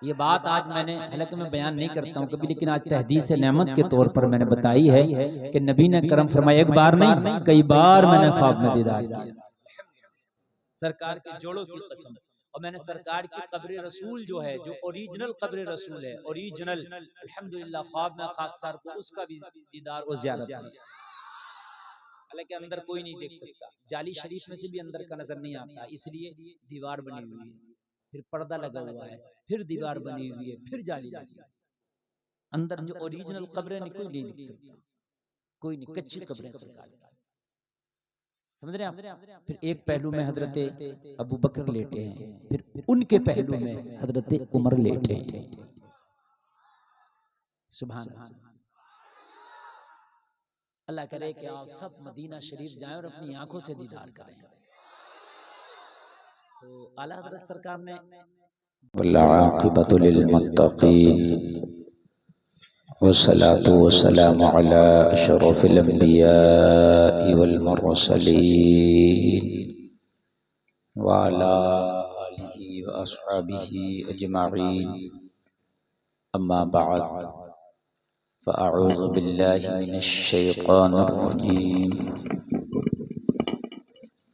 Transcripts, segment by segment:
ये बात आज मैंने, हालांकि मैं बयान नहीं करता हूँ कभी, लेकिन आज तहदीस नेमत के तौर पर मैंने बताई है कि नबी ने करम फरमाया, एक बार नहीं कई बार मैंने ख्वाब में दीदार किया सरकार के जोड़ों की कसम। और मैंने सरकार की कब्र रसूल जो है, जो ओरिजिनल कब्र रसूल है, ओरिजिनल, अल्हम्दुलिल्लाह ख्वाब में खाकसार को उसका भी दीदार और ज़ियारत किया। हालांकि अंदर कोई नहीं देख सकता, जाली शरीफ में से भी अंदर का नजर नहीं आता, इसलिए दीवार बनी हुई है, फिर पर्दा लगा हुआ है, फिर दीवार बनी हुई है, फिर जाली लगी है। अंदर जो ओरिजिनल कब्रें नहीं, कोई नहीं दिख सकता, कोई नहीं, कच्ची कब्रें सरकार, समझ रहे हैं आप। फिर एक पहलू में हजरत अबू बकर लेटे हैं, फिर उनके पहलू में हजरत उमर लेटे हैं। सुभान अल्लाह करे कि आप सब मदीना शरीफ जाएं और अपनी आंखों से दीदार करें। तो आला हज़रत सरकार ने वल्आक़िबतु लिलमुत्तक़ीन वस्सलातु वस्सलामु अला अशरफिल अंबियाइ वल मुरसलीन व अला आलिहि व अस्हाबिहि अजमईन, अम्मा बअद, फ़अऊज़ु बिल्लाहि मिनश शैतानिर रजीम।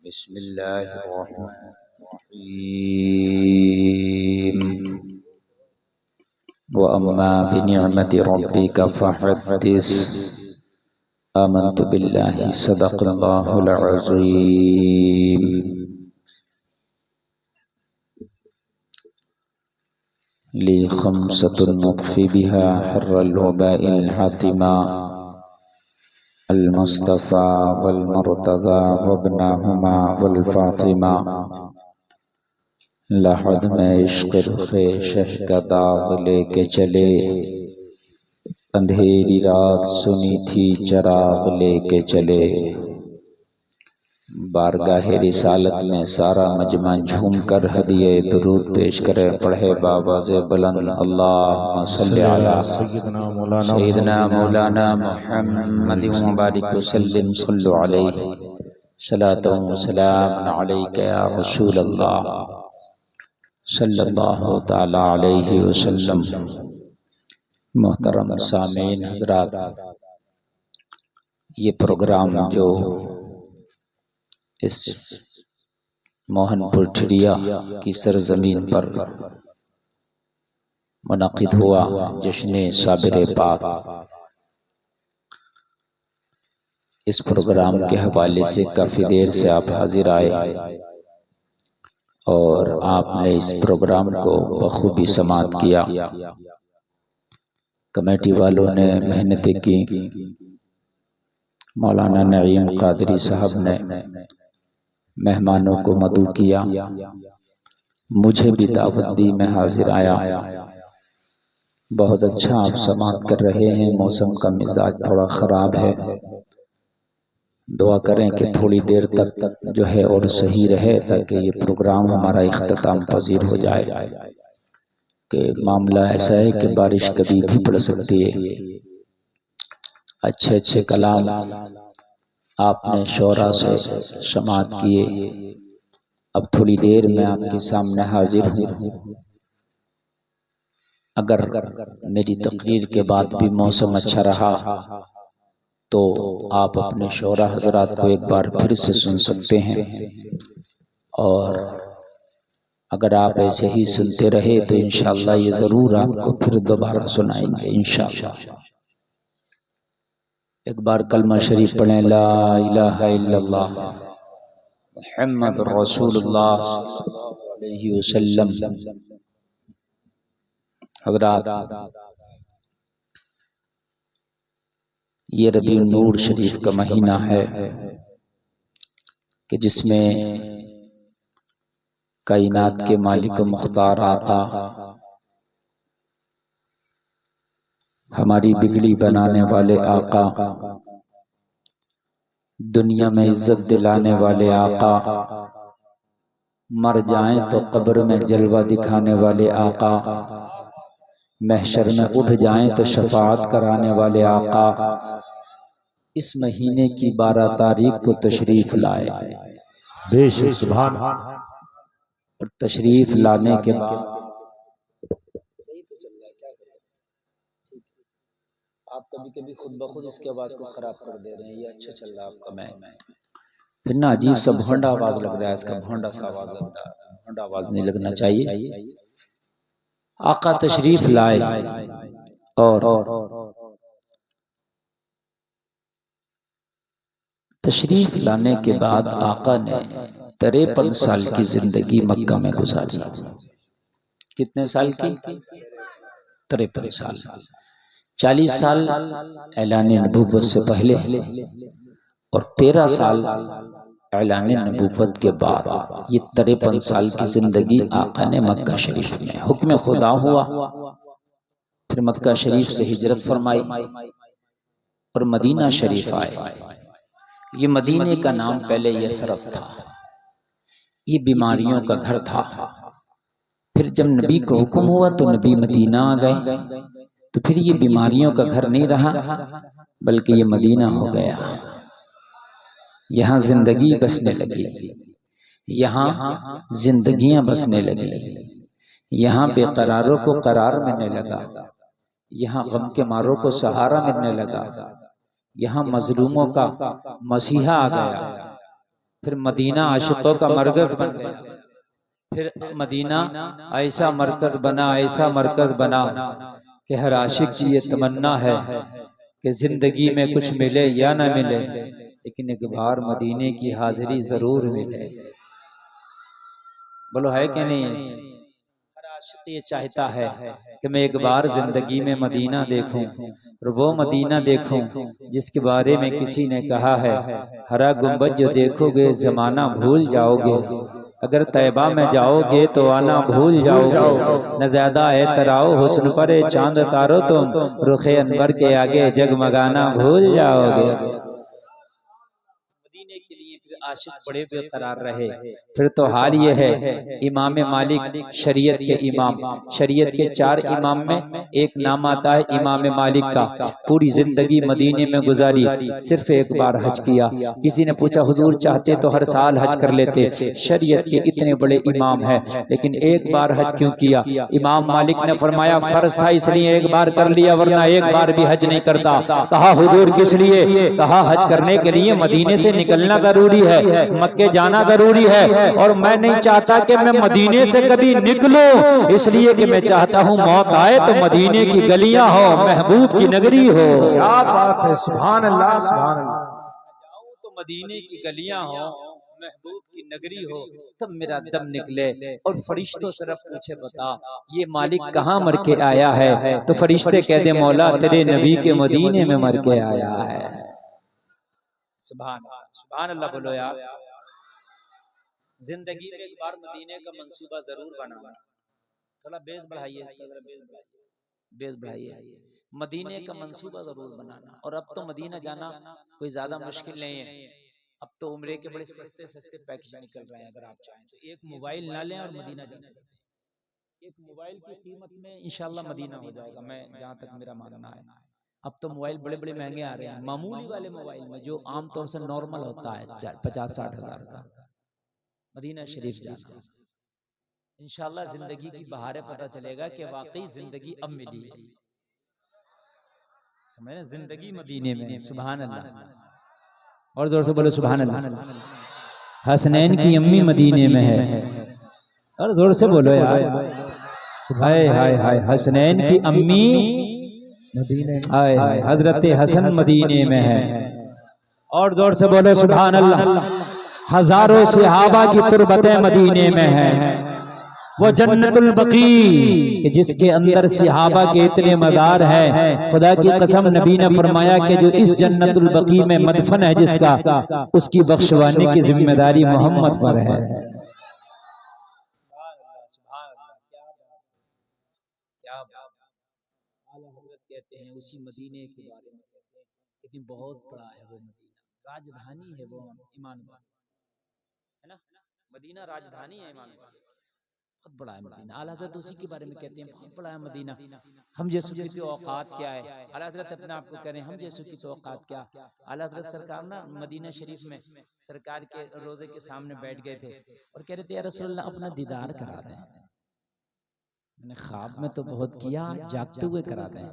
बिस्मिल्लाहिर रहमानिर रहीम। व अम्मा बिनिअमति रब्बिका फहद्दिस, आमन्तु बिल्लाहि सदक़ल्लाहुल अज़ीम। ली खम्सतुन नुत्फ़ी बिहा हर्रल वबाइल हातिमा अल मुस्तफ़ा वल मुर्तज़ा वब्नहुमा वल फ़ातिमा। लहद में इश्क़ रुख़े शह का दाग़ लेके चले, अंधेरी रात सुनी थी चराग़ लेके चले। बारगाहे रिसालत में सारा मजमा झूम कर हदिये दुरूद पेश करे, पढ़े बावाज़े बुलंद अल्लाहुम्मा सल्लि अला सय्यिदना मौलाना मुहम्मद व बारिक वसल्लिम सल्लु अलैहि सलातुन व सलामुन अलैका या रसूल अल्लाह सल्लल्लाहु तआला अलैहि वसल्लम। मोहतरम सामीन हज़रात, ये प्रोग्राम जो इस मोहनपुर ठिरिया की सरजमीन पर मुनक़िद हुआ, जश्न साबिर पाक, इस प्रोग्राम के हवाले से काफ़ी देर से आप हाजिर आए और आपने इस प्रोग्राम को बखूबी समाअत किया। कमेटी वालों ने मेहनतें की, मौलाना नईम कादरी साहब ने मेहमानों को मदऊ किया, मुझे भी दावत दी, मैं हाजिर आया। बहुत अच्छा आप समाअत कर रहे हैं। मौसम का मिजाज थोड़ा ख़राब है, दुआ करें कि थोड़ी देर तक जो है और सही रहे, ताकि ये प्रोग्राम हमारा इख्तिताम पजीर हो जाए। कि मामला ऐसा है कि बारिश कभी भी पड़ सकती है। अच्छे अच्छे कलाम आपने शोरा से समाअत किए। अब थोड़ी देर में आपके सामने हाजिर हूँ। अगर मेरी तकरीर के बाद भी मौसम अच्छा रहा तो आप अपने शोरा हजरात को एक बार फिर से सुन सकते हैं, और अगर आप ऐसे ही सुनते रहे तो इंशाअल्लाह ये ज़रूर आपको फिर दोबारा सुनाएंगे इंशाअल्लाह। एक बार कलमा शरीफ पढ़ें, ला इलाहा इल्लल्लाह मुहम्मदुर रसूलुल्लाह सल्लल्लाहु अलैहि वसल्लम। हज़रात, ये रबीउन नूर शरीफ का महीना है कि जिसमें कायनात के मालिक व मुख्तार आका, हमारी बिगड़ी बनाने वाले आका, दुनिया में इज्जत दिलाने वाले आका, मर जाएं तो कब्र में जलवा दिखाने वाले आका, महशर में उठ जाएं तो शफाअत कराने वाले आका, इस महीने की 12 तारीख को तशरीफ लाए। बेशक सुभान। और तशरीफ लाने के बाद कभी कभी खुद ब खुद इसकी आवाज को खराब कर दे रहे हैं। ये अच्छा चल रहा है आपका, मैं फिर ना अजीब सा भोंडा आवाज लग रहा है, इसका भोंडा सा आवाज लग रहा है, भोंडा आवाज नहीं लगना चाहिए। आका तशरीफ लाए और तशरीफ लाने के बाद आका ने 53 साल की जिंदगी मक्का में गुजारी। कितने साल की? 53 साल। 40 साल ऐलान नबूवत से पहले और 13 साल ऐलान नबूवत के बाद। ये 53 साल की जिंदगी आका ने मक्का शरीफ में हुक्म खुदा हुआ। फिर मक्का शरीफ से हिजरत फरमाई और मदीना शरीफ आए। ये मदीने का नाम पहले यसरफ था, ये बीमारियों का घर था। फिर जब नबी को हुक्म हुआ तो नबी मदीना आ गए, तो फिर ये बीमारियों का घर नहीं रहा बल्कि ये मदीना हो गया। यहाँ जिंदगी बसने लगी, यहाँ जिंदगियां बसने लगी, यहाँ बेकरारों को करार मिलने लगा, यहाँ गम के मारों को सहारा मिलने लगा, यहाँ मजलूमों का मसीहा आ गया। फिर मदीना आशिकों का मरकज बन गया। फिर मदीना ऐसा मरकज बना, ऐसा मरकज बना कि हर आशिक की ये तमन्ना है कि जिंदगी में कुछ मिले या ना मिले, लेकिन एक बार मदीने की हाजिरी जरूर मिले। बोलो है कि नहीं? हर आशिक ये चाहता है कि मैं एक बार जिंदगी में मदीना देखूं, और वो मदीना देखूं जिसके बारे में किसी ने कहा है, हरा गुंबद जो देखोगे जमाना भूल जाओगे, अगर तैबा में जाओगे तो आना भूल जाओगे, न ज्यादा है तराओ हुस्न पर चांद तारो तुम, रुखे अनवर के आगे जगमगाना भूल जाओगे। मदीने के लिए फिर आशिक बड़े बेकरार रहे। फिर तो हाल ये है, इमाम मालिक शरीयत के इमाम, शरीयत के 4 इमाम में एक नाम आता है इमाम मालिक का। पूरी जिंदगी मदीने में गुजारी, सिर्फ एक बार हज किया। किसी ने पूछा हुजूर चाहते तो हर साल हज कर लेते, शरीयत के इतने बड़े इमाम हैं लेकिन एक बार हज क्यों किया? इमाम मालिक ने फरमाया फर्ज था इसलिए एक बार कर लिया, वरना एक बार भी हज नहीं करता। कहा हुजूर किस लिए? कहा हज करने के लिए मदीने से निकलना जरूरी है, मक्के जाना जरूरी है, और मैं नहीं चाहता कि मैं मदीने से कभी निकलूं, इसलिए कि मैं चाहता हूं मौत आए तो मदीने की गलियां हो, महबूब की नगरी हो। क्या बात है, सुभान अल्लाह सुभान अल्लाह। जाऊं तो मदीने की गलियां हो, महबूब की नगरी हो, तब मेरा दम निकले और फरिश्तों से रब पूछे बता ये मालिक कहाँ मर के आया है, तो फरिश्ते कह दे मौला तेरे नबी के मदीने में मर के आया है। सुभान अल्लाह बोलो यार। जिंदगी में एक बार मदीने का मंसूबा जरूर बनाना। थोड़ा बेस बढ़ाइए, इसका जरा बेस बढ़ाइए। मदीने का मंसूबा जरूर बनाना। और अब तो मदीना जाना कोई ज्यादा मुश्किल नहीं है। अब तो उम्रे के बड़े सस्ते सस्ते पैकेज निकल रहे हैं। अगर आप चाहें तो एक मोबाइल ना लें और मदीना जा सकते हैं। एक मोबाइल की कीमत में इंशाल्लाह मदीना हो जाएगा, मैं जहां तक मेरा मानना है। अब तो मोबाइल बड़े बड़े महंगे आ रहे हैं। मामूली वाले मोबाइल में जो आमतौर से नॉर्मल होता है 50-60 हजार का, मदीना शरीफ जाना इंशाल्लाह जिंदगी की बहारें पता चलेगा कि वाकई जिंदगी अब मिली है। समझ जिंदगी मदीने में। सुभान अल्लाह। और जोर से बोलो सुभान अल्लाह। हसनैन की अम्मी मदीने में है। और जोर से बोलो यार। हाय हाय हाय, हसनैन की अम्मी मदीने में, हाय हाय, हजरत हसन मदीने में है। और जोर से बोलो सुभान अल्लाह। हजारों सहाबा की तुरबतें मदीने में है। वो जन्नतुल बकी जिसके अंदर सहाबा के इतने मज़ार हैं, खुदा की कसम नबी ने फरमाया कि जो इस जन्नतुल बकी में मदफन है जिसका, उसकी बख्शवाने की जिम्मेदारी मोहम्मद पर है। कहते हैं उसी मदीने के बारे में कहते हैं, लेकिन बहुत बड़ा है वो मदीना, राजधानी है वो ईमान वाले, है ना? मदीना राजधानी है ईमान वाले, बहुत बड़ा है मदीना। आला हज़रत उसी के बारे में कहते हैं बहुत बड़ा है मदीना। हम जैसों की तो औकात क्या है? आला हज़रत अपने आप को कह रहे हैं हम जैसों की तो औकात क्या? आला हज़रत सरकार ना मदीना शरीफ में सरकार के रोजे के सामने बैठ गए थे और कह रहे थे या रसूल अल्लाह अपना दीदार करा दें। मैंने ख्वाब में तो बहुत किया, जागते हुए करा दें।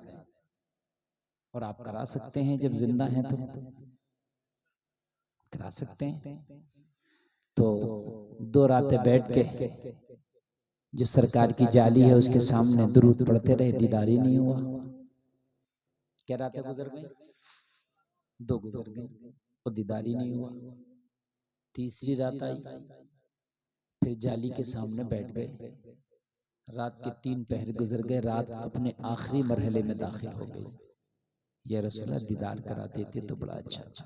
और आप करा सकते हैं जब जिंदा हैं तो करा सकते हैं। तो 2 रातें बैठ के जो सरकार की जाली है उसके सामने दुरूद पढ़ते रहे, दीदार ही नहीं हुआ। क्या रातें गुजर गई? 2 गुजर गई और दीदार ही नहीं हुआ। तीसरी रात आई, फिर जाली के सामने बैठ गए। रात के 3 पहर गुजर गए, रात अपने आखिरी मरहले में दाखिल हो गई। ये रसूलल्लाह दीदार करा देते तो बड़ा अच्छा था।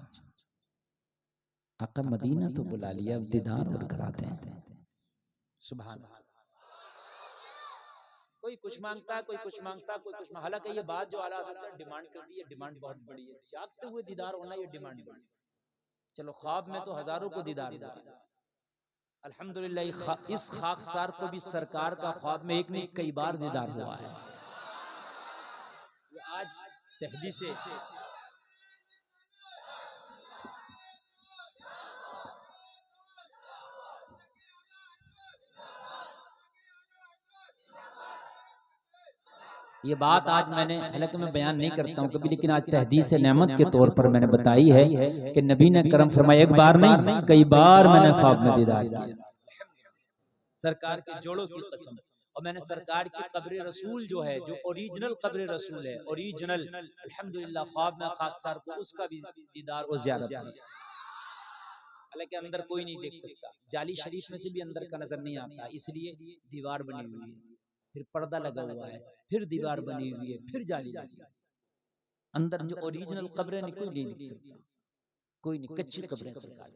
आका मदीना तो बुला लिया, अब दीदार और कराते हैं। सुभान अल्लाह। कोई कुछ मांगता, कोई कुछ मांगता, कोई कुछ। हालांकि ये बात जो आला हज़रत ने डिमांड कर दी है, डिमांड बहुत बड़ी है। जागते हुए दीदार होना ये डिमांड बड़ी। चलो ख्वाब में तो हजारों को दीदार हुआ, अल्हम्दुलिल्लाह इस खाकसार को भी सरकार का ख्वाब में एक नहीं कई बार दीदार हुआ है। आज तहदी से ये बात आज मैंने, हालांकि मैं बयान नहीं करता हूँ कभी, लेकिन आज तहदीस नेमत के तौर पर मैंने बताई है कि नबी ने करम फरमाया, एक बार नहीं कई बार मैंने ख्वाब में दीदार किया सरकार के जोड़ों की कसम। और मैंने सरकार की कब्र रसूल जो है, जो ओरिजिनल कब्र रसूल है, ओरिजिनल, अल्हम्दुलिल्लाह ख्वाब में खाकसार को उसका भी दीदार और ज़ियारत की। हालांकि अंदर कोई नहीं देख सकता, जाली शरीफ में से भी अंदर का नजर नहीं आता, इसलिए दीवार बनी हुई है, फिर पर्दा लगा हुआ है, फिर दीवार बनी हुई है, फिर जाली लगी। अंदर जो ओरिजिनल कब्रें नहीं कोई नहीं दिख सकता, कोई नहीं, कच्ची कब्रें सरकार,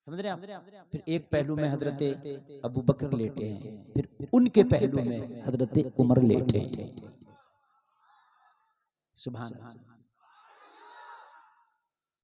समझ रहे हैं आप। फिर एक पहलू में हजरत अबू बकर लेटे हैं, फिर उनके पहलू में हजरत उमर लेटे हैं। सुभान अल्लाह।